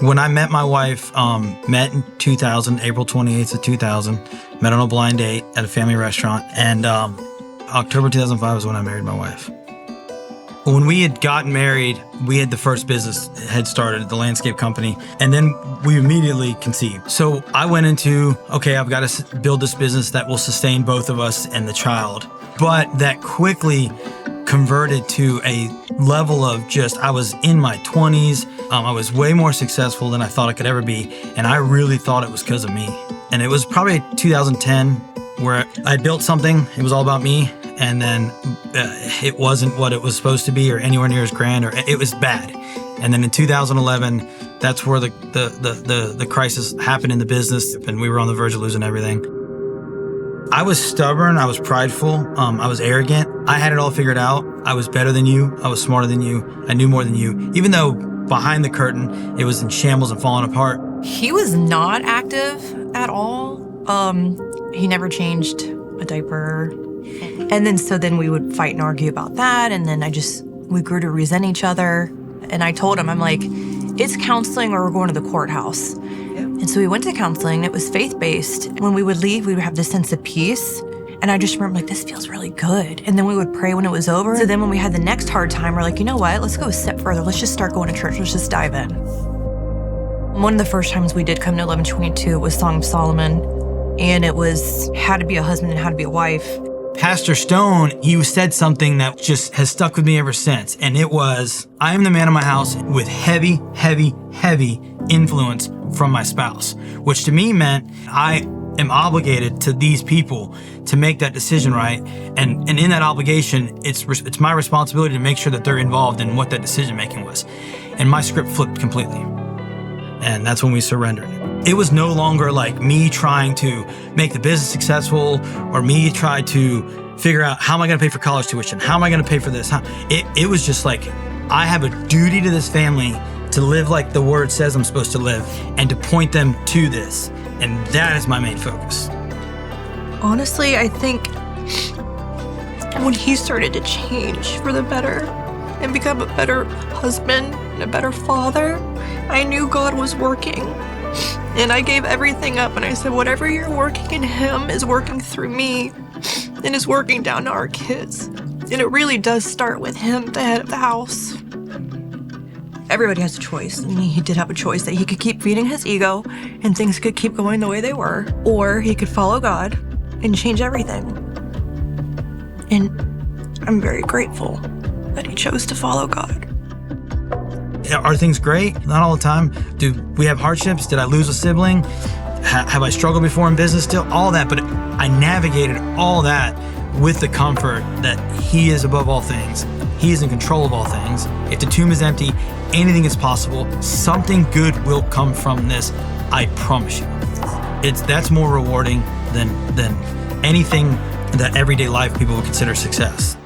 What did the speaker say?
When I met my wife, met in 2000, April 28th of 2000, met on a blind date at a family restaurant, and October 2005 was when I married my wife. When we had gotten married, we had the first business had started, the landscape company, and then we immediately conceived. So I went into, okay, I've got to build this business that will sustain both of us and the child. But that quickly converted to a level of just, I was in my 20s. I was way more successful than I thought I could ever be. And I really thought it was because of me. And it was probably 2010 where I built something. It was all about me. And then it wasn't what it was supposed to be or anywhere near as grand, or it was bad. And then in 2011, that's where the crisis happened in the business, and we were on the verge of losing everything. I was stubborn, I was prideful, I was arrogant. I had it all figured out. I was better than you, I was smarter than you, I knew more than you, even though behind the curtain, it was in shambles and falling apart. He was not active at all. He never changed a diaper. And then we would fight and argue about that. And then we grew to resent each other. And I told him, I'm like, it's counseling or we're going to the courthouse. Yeah. And so we went to counseling. It was faith-based. When we would leave, we would have this sense of peace. And I just remember, like, this feels really good. And then we would pray when it was over. So then when we had the next hard time, we're like, you know what? Let's go a step further. Let's just start going to church. Let's just dive in. One of the first times we did come to 1122 was Song of Solomon. And it was how to be a husband and how to be a wife. Pastor Stone, he said something that just has stuck with me ever since. And it was, I am the man of my house with heavy, heavy, heavy influence from my spouse, which to me meant I am obligated to these people to make that decision right. And in that obligation, it's my responsibility to make sure that they're involved in what that decision making was. And my script flipped completely. And that's when we surrendered. It was no longer like me trying to make the business successful or me try to figure out how am I going to pay for college tuition? How am I going to pay for this? It was just like, I have a duty to this family to live like the word says I'm supposed to live and to point them to this. And that is my main focus. Honestly, I think when he started to change for the better and become a better husband and a better father, I knew God was working. And I gave everything up and I said, whatever you're working in him is working through me and is working down to our kids. And it really does start with him, the head of the house. Everybody has a choice. And he did have a choice that he could keep feeding his ego and things could keep going the way they were, or he could follow God and change everything. And I'm very grateful that he chose to follow God. Are things great? Not all the time. Do we have hardships? Did I lose a sibling? Have I struggled before in business still? All that, but I navigated all that with the comfort that he is above all things. He is in control of all things. If the tomb is empty, anything is possible. Something good will come from this. I promise you. That's more rewarding than anything that everyday life people would consider success.